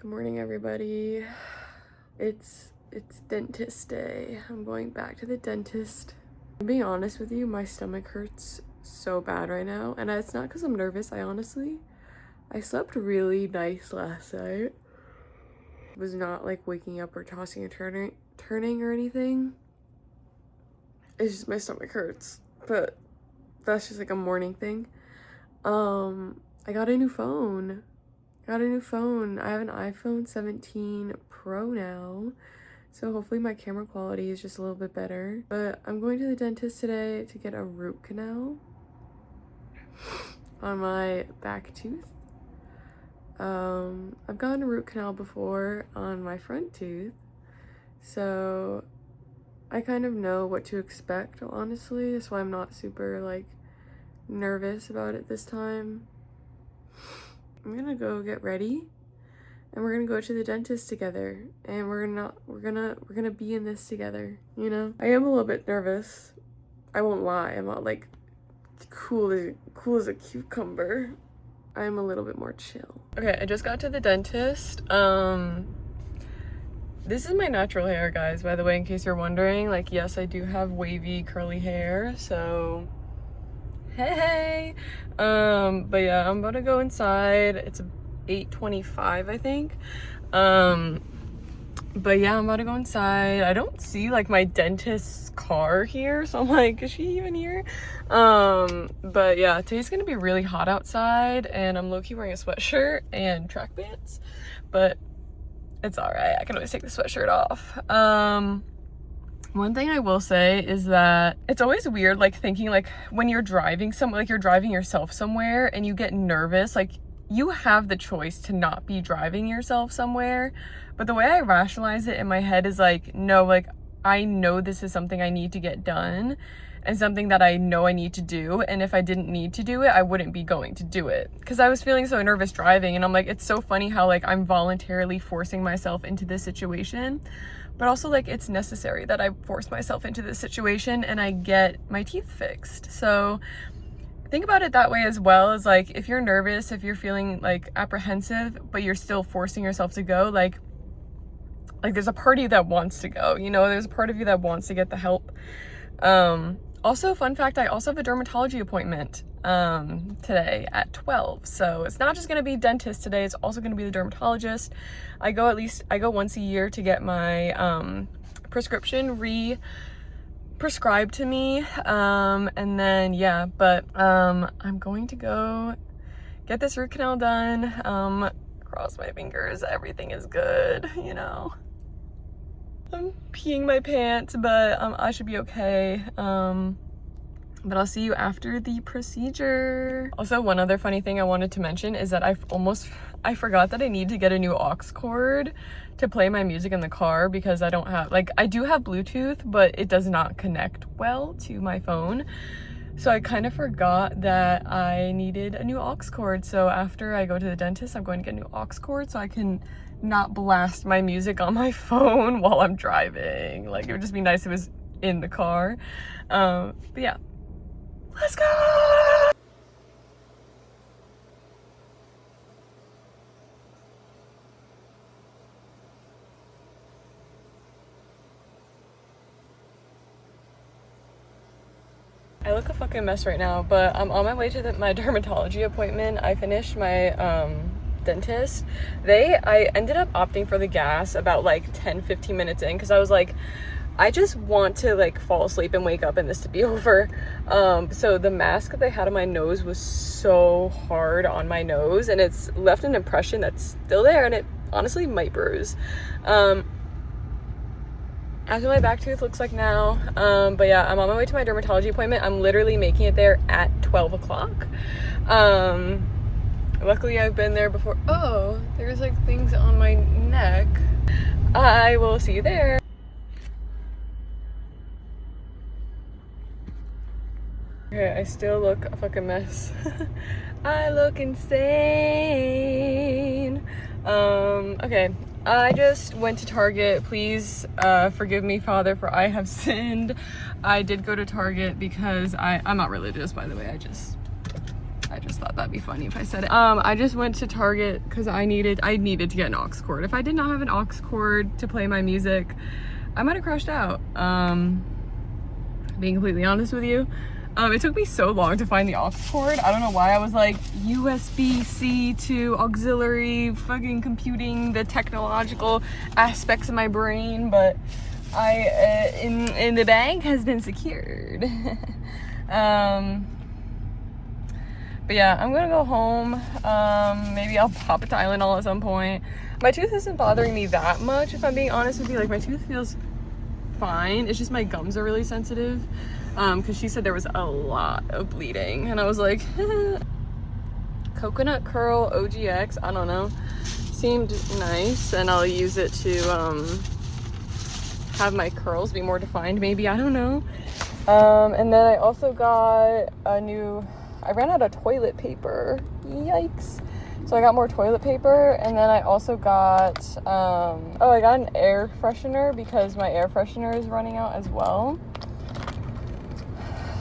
Good morning, everybody. It's dentist day. I'm going back to the dentist. I'm being honest with you, my stomach hurts so bad right now, and it's not because I'm nervous. I slept really nice last night. Was not like waking up or tossing and turning or anything. It's just my stomach hurts, but that's just like a morning thing. I got a new phone. I have an iPhone 17 Pro now, so hopefully my camera quality is just a little bit better. But I'm going to the dentist today to get a root canal on my back tooth. I've gotten a root canal before on my front tooth, so I kind of know what to expect, honestly. That's why I'm not super like nervous about it this time. I'm gonna go get ready and we're gonna go to the dentist together, and we're gonna be in this together, you know? I am a little bit nervous. I won't lie. I'm not like cool as a cucumber. I'm a little bit more chill. Okay, I just got to the dentist. This is my natural hair, guys, by the way, in case you're wondering. Like, yes, I do have wavy curly hair, so hey. But yeah, I'm about to go inside. It's 8:25, I think. But yeah, I'm about to go inside. I don't see like my dentist's car here, so I'm like, is she even here? But yeah, today's gonna be really hot outside, and I'm low-key wearing a sweatshirt and track pants, but it's all right. I can always take the sweatshirt off. One thing I will say is that it's always weird, like thinking like when you're driving somewhere, like you're driving yourself somewhere and you get nervous, like you have the choice to not be driving yourself somewhere. But the way I rationalize it in my head is like, no, like I know this is something I need to get done and something that I know I need to do. And if I didn't need to do it, I wouldn't be going to do it. Because I was feeling so nervous driving, and I'm like, it's so funny how like I'm voluntarily forcing myself into this situation. But also, like, it's necessary that I force myself into this situation and I get my teeth fixed. So think about it that way as well, as like, if you're nervous, if you're feeling like apprehensive, but you're still forcing yourself to go, like there's a part of you that wants to go, you know, there's a part of you that wants to get the help. Also, fun fact, I also have a dermatology appointment today at 12. So it's not just gonna be dentist today, it's also gonna be the dermatologist. I go once a year to get my prescription prescribed to me. And then yeah, but I'm going to go get this root canal done. Cross my fingers, everything is good, you know. I'm peeing my pants, but I should be okay. But I'll see you after the procedure. Also, one other funny thing I wanted to mention is that I forgot that I need to get a new aux cord to play my music in the car, because I don't have, like, I do have Bluetooth, but it does not connect well to my phone. So I kind of forgot that I needed a new aux cord. So after I go to the dentist, I'm going to get a new aux cord so I can not blast my music on my phone while I'm driving. Like, it would just be nice if it was in the car. But yeah, let's go! I look a fucking mess right now, but I'm on my way to my dermatology appointment. I finished my dentist. I ended up opting for the gas about like 10-15 minutes in, because I was like, I just want to like fall asleep and wake up and this to be over. So the mask that they had on my nose was so hard on my nose, and it's left an impression that's still there, and it honestly might bruise. That's what my back tooth looks like now. But yeah, I'm on my way to my dermatology appointment. I'm literally making it there at 12 o'clock. Luckily I've been there before. Oh, there's like things on my neck. I will see you there. Okay, I still look a fucking mess. I look insane. Okay, I just went to Target. Please forgive me, Father, for I have sinned. I did go to Target because I'm not religious, by the way. I I just thought that'd be funny if I said it. I just went to Target because I needed to get an aux cord. If I did not have an aux cord to play my music, I might have crashed out. Being completely honest with you. It took me so long to find the aux cord. I don't know why. I was like USB-C to auxiliary, fucking computing the technological aspects of my brain, but in the bag has been secured. But yeah, I'm gonna go home. Maybe I'll pop a Tylenol at some point. My tooth isn't bothering me that much, if I'm being honest with you. Like, my tooth feels fine. It's just my gums are really sensitive. Because she said there was a lot of bleeding, and I was like, coconut curl OGX, I don't know, seemed nice, and I'll use it to have my curls be more defined, maybe, I don't know. And then I also got I ran out of toilet paper, yikes. So I got more toilet paper, and then I also got, I got an air freshener because my air freshener is running out as well.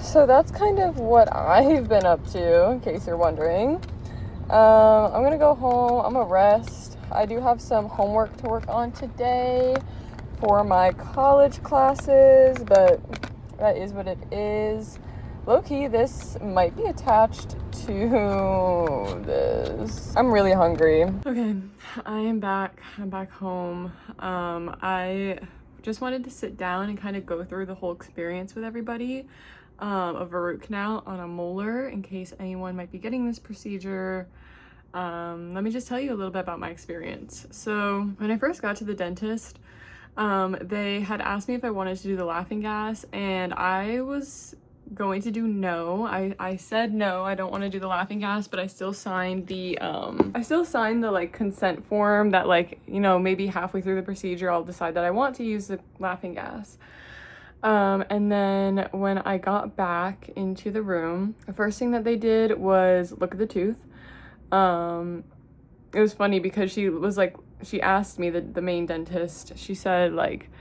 So that's kind of what I've been up to, in case you're wondering. I'm gonna go home, I'm gonna rest. I do have some homework to work on today for my college classes, but that is what it is. Low-key, this might be attached to this. I'm really hungry. Okay, I am back. I'm back home. I just wanted to sit down and kind of go through the whole experience with everybody of a root canal on a molar, in case anyone might be getting this procedure. Let me just tell you a little bit about my experience. So when I first got to the dentist, they had asked me if I wanted to do the laughing gas, and I was going to do no. I said no, I don't want to do the laughing gas, but I still signed the like consent form that, like, you know, maybe halfway through the procedure I'll decide that I want to use the laughing gas. And then when I got back into the room, the first thing that they did was look at the tooth. It was funny because she asked me, the main dentist, she said, like,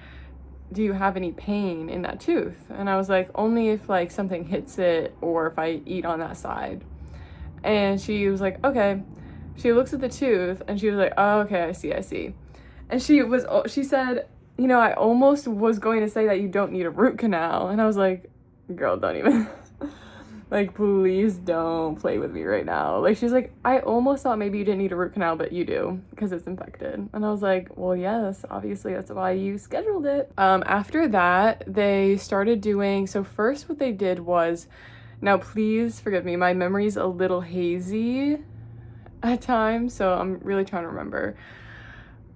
do you have any pain in that tooth? And I was like, only if like something hits it or if I eat on that side. And she was like, okay. She looks at the tooth and she was like, oh, okay, I see. And she said, you know, I almost was going to say that you don't need a root canal. And I was like, girl, don't even, like, please don't play with me right now. Like, she's like, I almost thought maybe you didn't need a root canal, but you do because it's infected. And I was like, well, yes, obviously that's why you scheduled it. After that, they started doing, so first what they did was, now please forgive me, my memory's a little hazy at times, so I'm really trying to remember.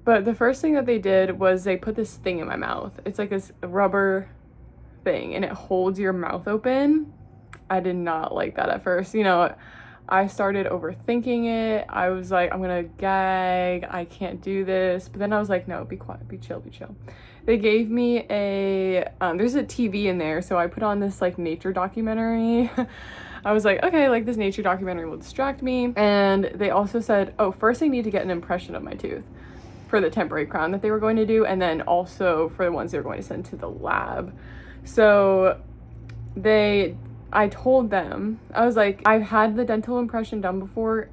But the first thing that they did was they put this thing in my mouth. It's like this rubber thing, and it holds your mouth open. I did not like that at first. You know, I started overthinking it. I was like, I'm gonna gag. I can't do this. But then I was like, no, be quiet, be chill. They gave me there's a TV in there, so I put on this like nature documentary. I was like, okay, like this nature documentary will distract me. And they also said, oh, first I need to get an impression of my tooth for the temporary crown that they were going to do, and then also for the ones they were going to send to the lab. So I told them, I was like, I've had the dental impression done before,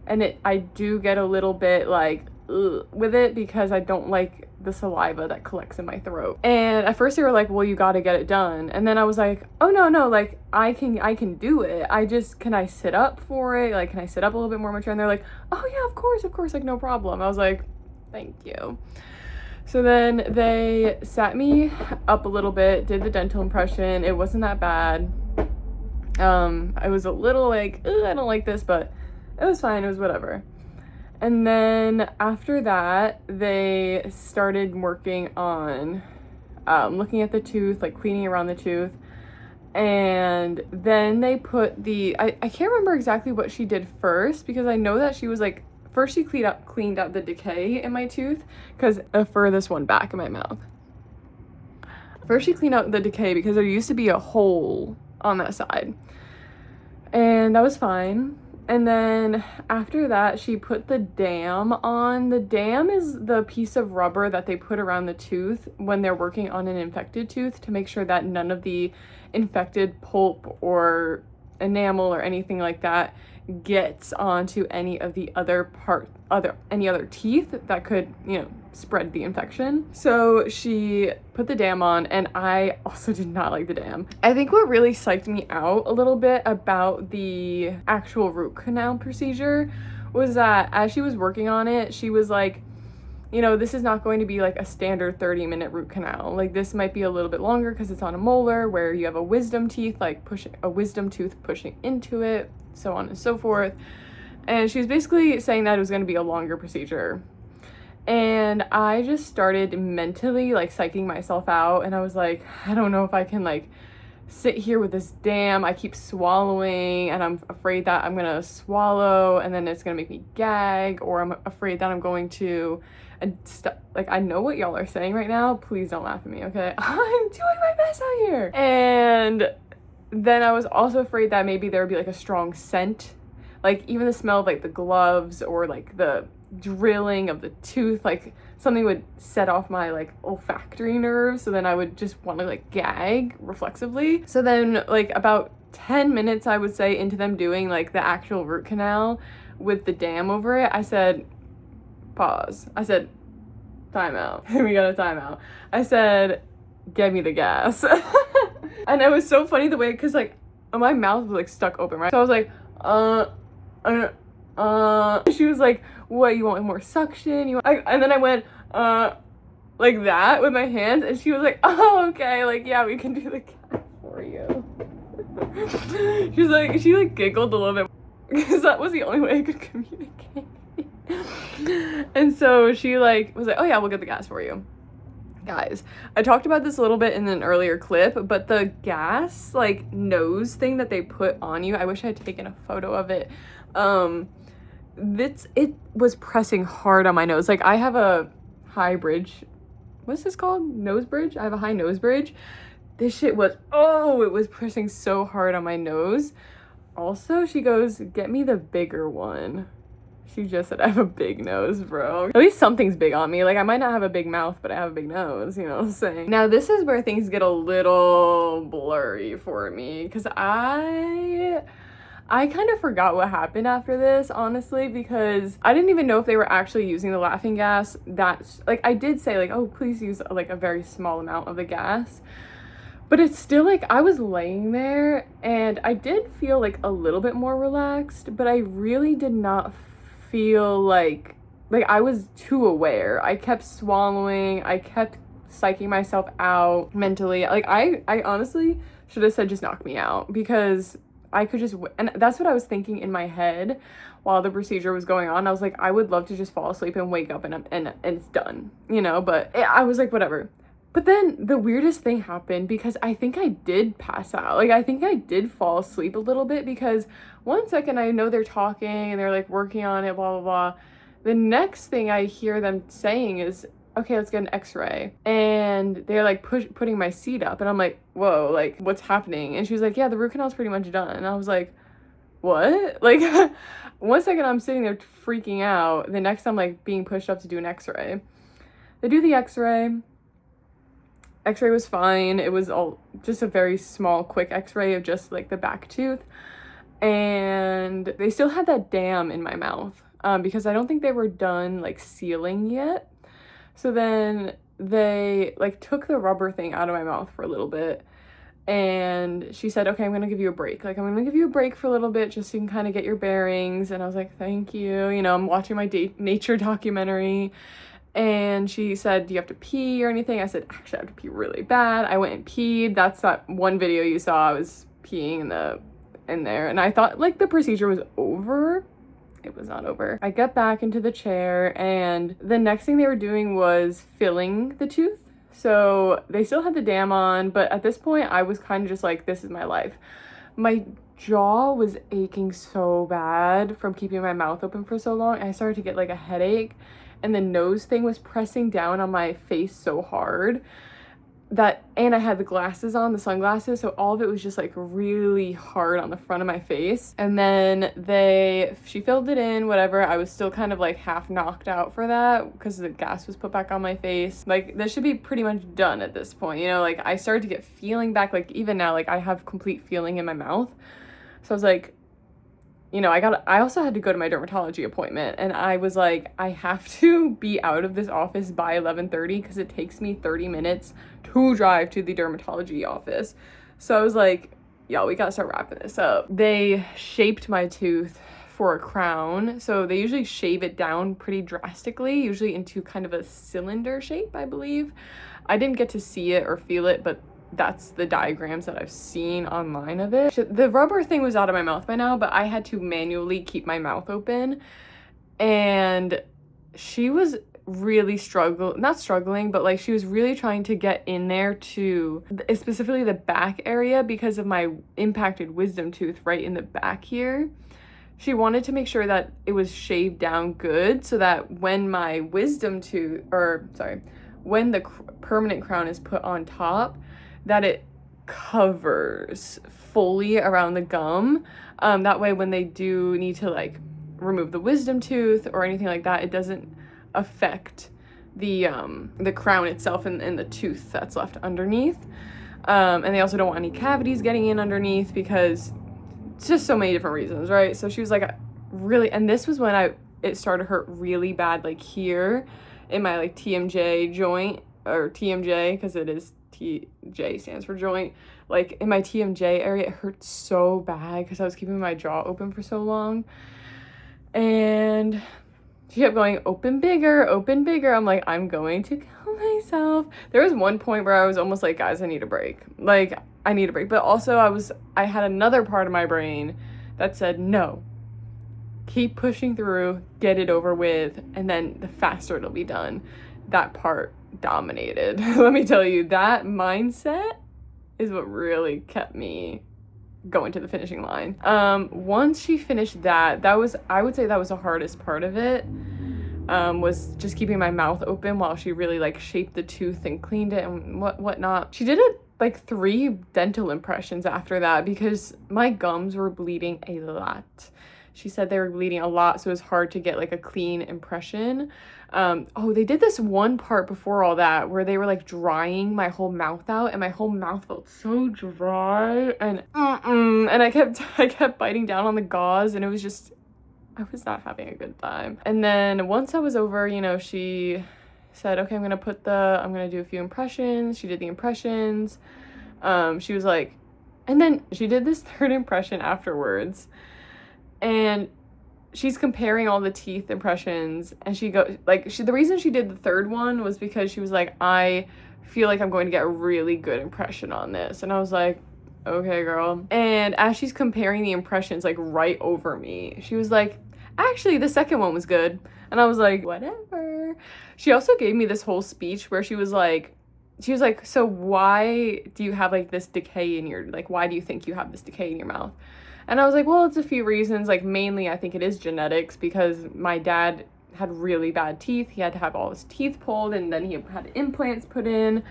and I do get a little bit like with it because I don't like the saliva that collects in my throat. And at first they were like, well, you got to get it done. And then I was like, oh no, like I can do it. Can I sit up for it? Like, can I sit up a little bit more mature? And they're like, oh yeah, of course, like no problem. I was like, thank you. So then they sat me up a little bit, did the dental impression. It wasn't that bad. I was a little like, I don't like this, but it was fine. It was whatever. And then after that, they started working on looking at the tooth, like cleaning around the tooth. And then they put I can't remember exactly what she did first, because I know that she was like, first she cleaned out the decay in my tooth, because the furthest one back in my mouth. First she cleaned out the decay because there used to be a hole on that side. And that was fine. And then after that, she put the dam on. The dam is the piece of rubber that they put around the tooth when they're working on an infected tooth to make sure that none of the infected pulp or enamel or anything like that gets onto any of the any other teeth that could, you know, spread the infection. So she put the dam on, and I also did not like the dam. I think what really psyched me out a little bit about the actual root canal procedure was that as she was working on it, she was like, you know, this is not going to be like a standard 30-minute root canal. Like, this might be a little bit longer because it's on a molar where you have a wisdom tooth pushing into it, so on and so forth. And she was basically saying that it was going to be a longer procedure. And I just started mentally like psyching myself out, and I was like, I don't know if I can like sit here with this dam. I keep swallowing, and I'm afraid that I'm gonna swallow and then it's gonna make me gag, or I'm afraid that I'm going to like, I know what y'all are saying right now, please don't laugh at me, okay? I'm doing my best out here. And then I was also afraid that maybe there would be like a strong scent, like even the smell of like the gloves or like the drilling of the tooth, like something would set off my like olfactory nerves, so then I would just want to like gag reflexively. So then like about 10 minutes, I would say, into them doing like the actual root canal with the dam over it, I said, pause. I said, timeout. We got a timeout. I said, get me the gas. And it was so funny the way, because like my mouth was like stuck open, right? So I was like, she was like, what, you want more suction? And then I went, like that with my hands, and she was like, oh, okay, like, yeah, we can do the gas for you. She like giggled a little bit, because that was the only way I could communicate. And so she like was like, oh yeah, we'll get the gas for you. Guys, I talked about this a little bit in an earlier clip, but the gas like nose thing that they put on you, I wish I had taken a photo of it. It was pressing hard on my nose. Like, I have a high bridge, what's this called? Nose bridge? I have a high nose bridge. This shit was, oh, it was pressing so hard on my nose. Also, she goes, get me the bigger one. She just said I have a big nose, bro. At least something's big on me. Like, I might not have a big mouth, but I have a big nose, you know what I'm saying? Now, this is where things get a little blurry for me, because I kind of forgot what happened after this, honestly, because I didn't even know if they were actually using the laughing gas. That's, like, I did say, like, oh, please use, like, a very small amount of the gas. But it's still, like, I was laying there, and I did feel, like, a little bit more relaxed, but I really did not feel like I was too aware. I kept swallowing. I kept psyching myself out mentally. Like, I honestly should have said, just knock me out, because I could just, and that's what I was thinking in my head while the procedure was going on. I was like, I would love to just fall asleep and wake up and it's done, you know, but I was like, whatever. But then the weirdest thing happened, because I think I did pass out. Like, I think I did fall asleep a little bit, because one second I know they're talking and they're like working on it, blah, blah, blah. The next thing I hear them saying is, okay, let's get an x-ray. And they're like putting my seat up, and I'm like, whoa, like, what's happening? And she was like, yeah, the root canal's pretty much done. And I was like, what? Like, one second I'm sitting there freaking out. The next I'm like being pushed up to do an x-ray. They do the x-ray. X-ray was fine. It was all just a very small, quick x-ray of just like the back tooth. And they still had that dam in my mouth, because I don't think they were done like sealing yet. So then they like took the rubber thing out of my mouth for a little bit, and she said, okay, I'm gonna give you a break. Like, I'm gonna give you a break for a little bit just so you can kind of get your bearings. And I was like, thank you. You know, I'm watching my nature documentary. And she said, do you have to pee or anything? I said, actually, I have to pee really bad. I went and peed. That's that one video you saw. I was peeing in there. And I thought like the procedure was over. It was not over. I got back into the chair, and the next thing they were doing was filling the tooth. So they still had the dam on, but at this point I was kind of just like, this is my life. My jaw was aching so bad from keeping my mouth open for so long. I started to get like a headache, and the nose thing was pressing down on my face so hard that, and I had the glasses on, the sunglasses, so all of it was just like really hard on the front of my face. And then she filled it in, whatever. I was still kind of like half knocked out for that because the gas was put back on my face. Like, this should be pretty much done at this point, you know? Like, I started to get feeling back. Like, even now, like, I have complete feeling in my mouth. So I was like, you know, I also had to go to my dermatology appointment, and I was like, I have to be out of this office by 11:30 because it takes me 30 minutes to drive to the dermatology office. So I was like, y'all, we gotta start wrapping this up. They shaped my tooth for a crown. So they usually shave it down pretty drastically, usually into kind of a cylinder shape, I believe. I didn't get to see it or feel it, but that's the diagrams that I've seen online of it. The rubber thing was out of my mouth by now, but I had to manually keep my mouth open. And she was really not struggling, but like she was really trying to get in there to specifically the back area because of my impacted wisdom tooth right in the back here. She wanted to make sure that it was shaved down good so that when my wisdom tooth, or sorry, when the permanent crown is put on top, that it covers fully around the gum. That way when they do need to like remove the wisdom tooth or anything like that, it doesn't affect the crown itself and the tooth that's left underneath. And they also don't want any cavities getting in underneath because it's just so many different reasons, right? So she was like, really, and this was when it started to hurt really bad, like here in my like TMJ joint, or TMJ because it is TJ stands for joint. Like in my TMJ area, it hurt so bad because I was keeping my jaw open for so long. And she kept going, open bigger, open bigger. I'm like, I'm going to kill myself. There was one point where I was almost like, guys, I need a break. Like, I need a break. But also I had another part of my brain that said, no, keep pushing through, get it over with, and then the faster it'll be done. That part dominated. Let me tell you, that mindset is what really kept me going to the finishing line. Once she finished that was, I would say that was the hardest part of it, was just keeping my mouth open while she really like shaped the tooth and cleaned it and whatnot. She did it like 3 dental impressions after that because my gums were bleeding a lot. She said they were bleeding a lot, so it was hard to get like a clean impression. Oh, they did this one part before all that where they were like drying my whole mouth out, and my whole mouth felt so dry, and I kept biting down on the gauze, and it was just, I was not having a good time. And then once I was over, you know, she said, okay, I'm gonna do a few impressions. She did the impressions. She was like, and then she did this 3rd impression afterwards, and she's comparing all the teeth impressions, and the reason she did the 3rd one was because she was like, I feel like I'm going to get a really good impression on this. And I was like, okay, girl. And as she's comparing the impressions like right over me, she was like, actually the 2nd one was good. And I was like, whatever. She also gave me this whole speech where she was like, so why do you have like this decay in your, like, why do you think you have this decay in your mouth? And I was like, well, it's a few reasons. Like, mainly I think it is genetics because my dad had really bad teeth. He had to have all his teeth pulled, and then he had implants put in.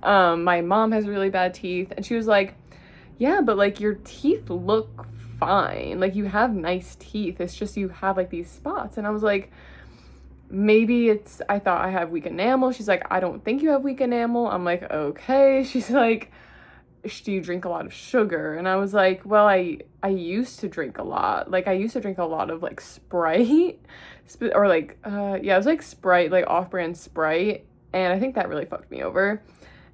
My mom has really bad teeth. And she was like, yeah, but like your teeth look fine. Like you have nice teeth. It's just you have like these spots. And I was like, maybe I thought I have weak enamel. She's like, I don't think you have weak enamel. I'm like, okay. She's like, do you drink a lot of sugar? And I was like, well, I used to drink a lot. Like I used to drink a lot of like Sprite or like it was like Sprite, like off-brand Sprite, and I think that really fucked me over.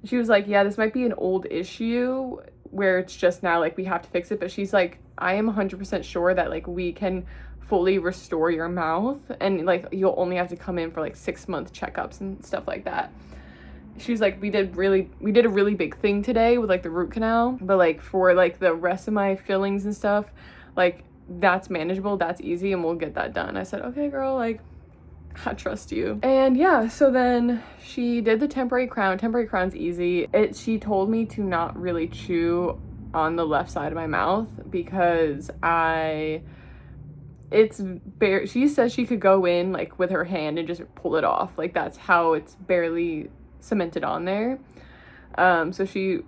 And she was like, yeah, this might be an old issue where it's just now like we have to fix it, but she's like, I am 100% sure that like we can fully restore your mouth, and like you'll only have to come in for like 6-month checkups and stuff like that. She was like, we did a really big thing today with like the root canal, but like for like the rest of my fillings and stuff, like that's manageable, that's easy, and we'll get that done. I said, okay, girl, like I trust you. And yeah, so then she did the temporary crown. Temporary crown's easy. She told me to not really chew on the left side of my mouth because she says she could go in like with her hand and just pull it off. Like that's how it's barely cemented on there. So she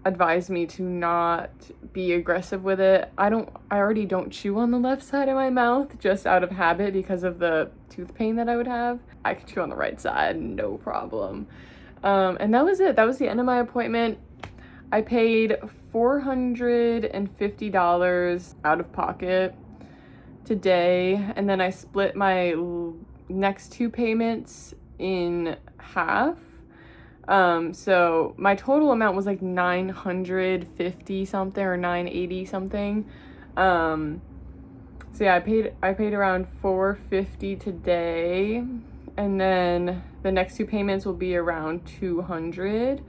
advised me to not be aggressive with it. I already don't chew on the left side of my mouth just out of habit because of the tooth pain that I would have. I could chew on the right side, no problem. And that was it. That was the end of my appointment. I paid $450 out of pocket. today, and then I split my next 2 payments in half. So my total amount was like 950 something or 980 something. So yeah, I paid around 450 today, and then the next 2 payments will be around 200,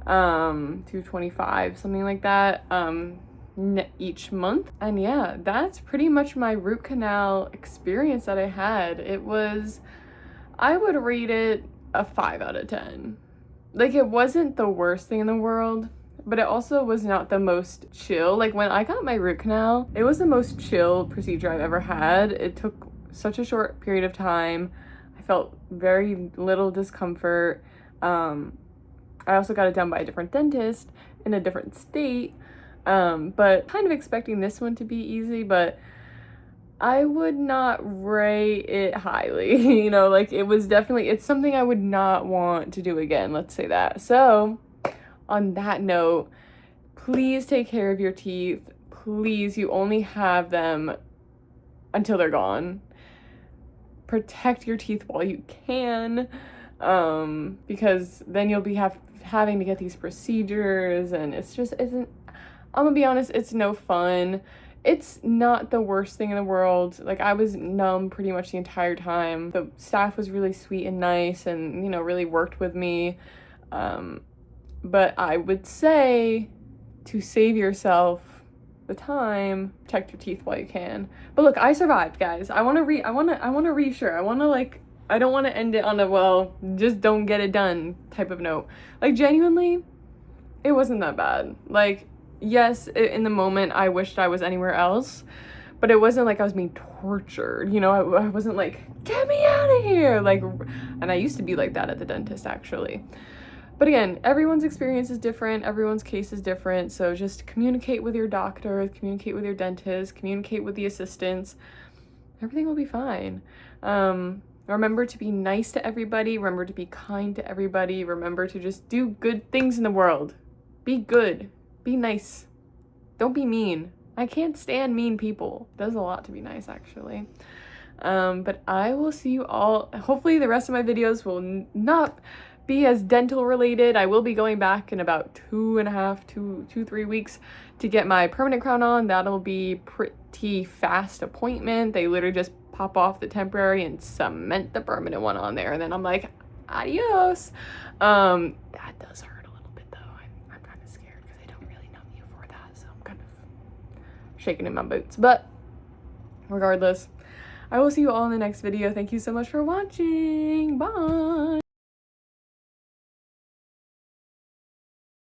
225, something like that, each month. And yeah, that's pretty much my root canal experience that I had. I would rate it a 5 out of 10. Like, it wasn't the worst thing in the world, but it also was not the most chill. Like, when I got my root canal, it was the most chill procedure I've ever had. It took such a short period of time. I felt very little discomfort. I also got it done by a different dentist in a different state, but kind of expecting this one to be easy, but I would not rate it highly. You know, like, it's something I would not want to do again, let's say that. So on that note, please take care of your teeth. Please, you only have them until they're gone. Protect your teeth while you can, because then you'll be having to get these procedures, and I'm gonna be honest, it's no fun. It's not the worst thing in the world. Like, I was numb pretty much the entire time. The staff was really sweet and nice and, you know, really worked with me. But I would say, to save yourself the time, protect your teeth while you can. But look, I survived, guys. I want to reassure. I don't want to end it on a, well, just don't get it done type of note. Like, genuinely, it wasn't that bad. Like, yes, in the moment, I wished I was anywhere else, but it wasn't like I was being tortured, you know? I wasn't like, get me out of here! Like, and I used to be like that at the dentist, actually. But again, everyone's experience is different, everyone's case is different, so just communicate with your doctor, communicate with your dentist, communicate with the assistants. Everything will be fine. Remember to be nice to everybody, remember to be kind to everybody, remember to just do good things in the world. Be good. Be nice. Don't be mean. I can't stand mean people. It does a lot to be nice, actually. But I will see you all. Hopefully the rest of my videos will not be as dental related. I will be going back in about 3 weeks to get my permanent crown on. That'll be pretty fast appointment. They literally just pop off the temporary and cement the permanent one on there. And then I'm like, adios. That does hurt. Shaking in my boots, but regardless, I will see you all in the next video. Thank you so much for watching. Bye.